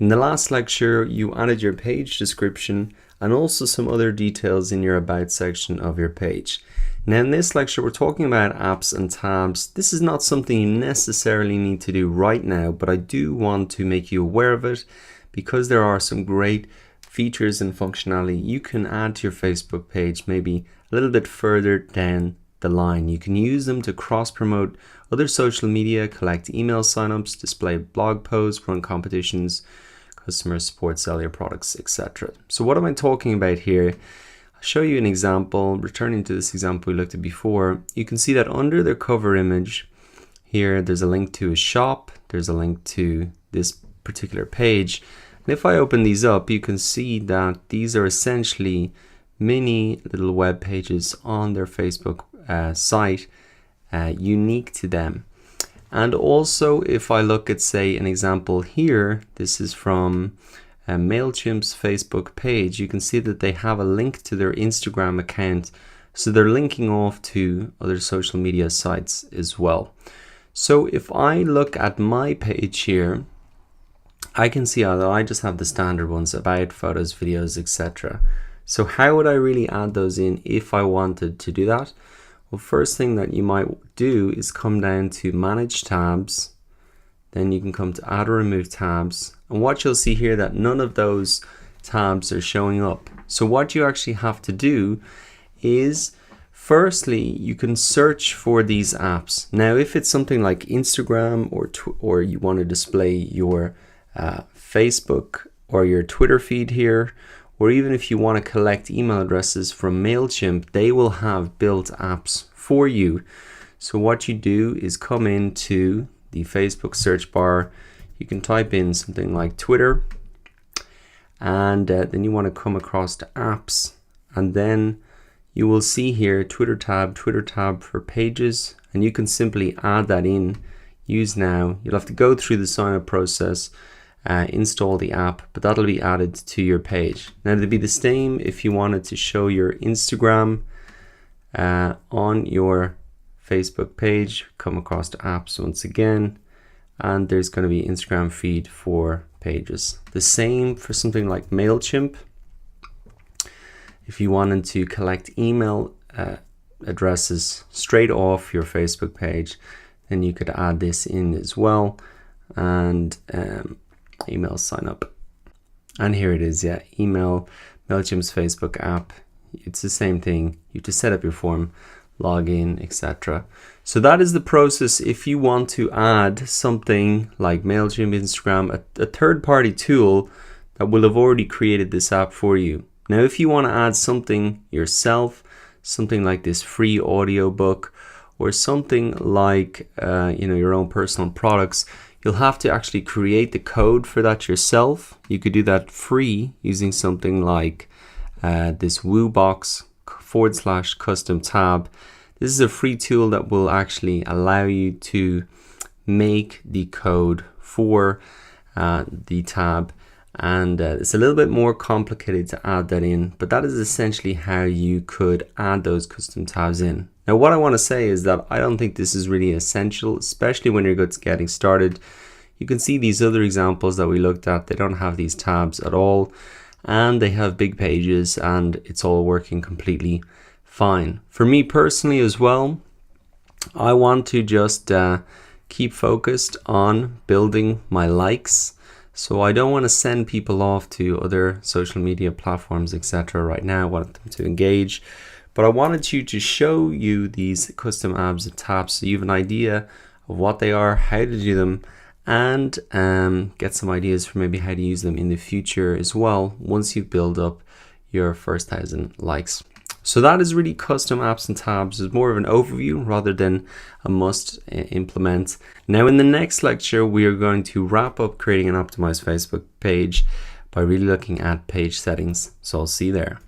In the last lecture, you added your page description and also some other details in your About section of your page. Now in this lecture, we're talking about apps and tabs. This is not something you necessarily need to do right now, but I do want to make you aware of it because there are some great features and functionality you can add to your Facebook page maybe a little bit further down the line. You can use them to cross-promote other social media, collect email signups, display blog posts, run competitions, customer support, sell your products, etc. So what am I talking about here? I'll show you an example. Returning to this example we looked at before, you can see that under the cover image here, there's a link to a shop, there's a link to this particular page. And if I open these up, you can see that these are essentially mini little web pages on their Facebook site, unique to them. And also, if I look at, say, an example here, this is from MailChimp's Facebook page, you can see that they have a link to their Instagram account. So they're linking off to other social media sites as well. So if I look at my page here, I can see that I just have the standard ones, about, photos, videos, etc. So how would I really add those in if I wanted to do that? Well, first thing that you might do is come down to Manage Tabs. Then you can come to Add or Remove Tabs. And what you'll see here that none of those tabs are showing up. So what you actually have to do is, firstly, you can search for these apps. Now, if it's something like Instagram or you want to display your Facebook or your Twitter feed here, or even if you want to collect email addresses from MailChimp, they will have built apps for you. So what you do is come into the Facebook search bar, you can type in something like Twitter, and then you want to come across to apps, and then you will see here Twitter tab for pages, and you can simply add that in, use now. You'll have to go through the sign up process, install the app, but that'll be added to your page. Now it'll be the same if you wanted to show your Instagram on your Facebook page. Come across to apps once again, and there's going to be Instagram feed for pages. The same for something like MailChimp. If you wanted to collect email addresses straight off your Facebook page, then you could add this in as well, and email sign up. And here it is, yeah, email, MailChimp's Facebook app. It's the same thing. You just set up your form, log in, etc. So that is the process if you want to add something like MailChimp, Instagram, a third-party tool that will have already created this app for you. Now, if you want to add something yourself, something like this free audio book, or something like your own personal products, you'll have to actually create the code for that yourself. You could do that free using something like this WooBox /custom tab. This is a free tool that will actually allow you to make the code for the tab. And it's a little bit more complicated to add that in, but that is essentially how you could add those custom tabs in. Now, what I want to say is that I don't think this is really essential, especially when you're getting started. You can see these other examples that we looked at, they don't have these tabs at all, and they have big pages, and it's all working completely fine. For me personally as well, I want to just keep focused on building my likes. So I don't want to send people off to other social media platforms, etc. right now. I want them to engage. But I wanted to show you these custom apps and tabs so you have an idea of what they are, how to do them, and get some ideas for maybe how to use them in the future as well once you build up your first 1,000 likes. So that is really custom apps and tabs. It's more of an overview rather than a must implement. Now in the next lecture, we are going to wrap up creating an optimized Facebook page by really looking at page settings. So I'll see you there.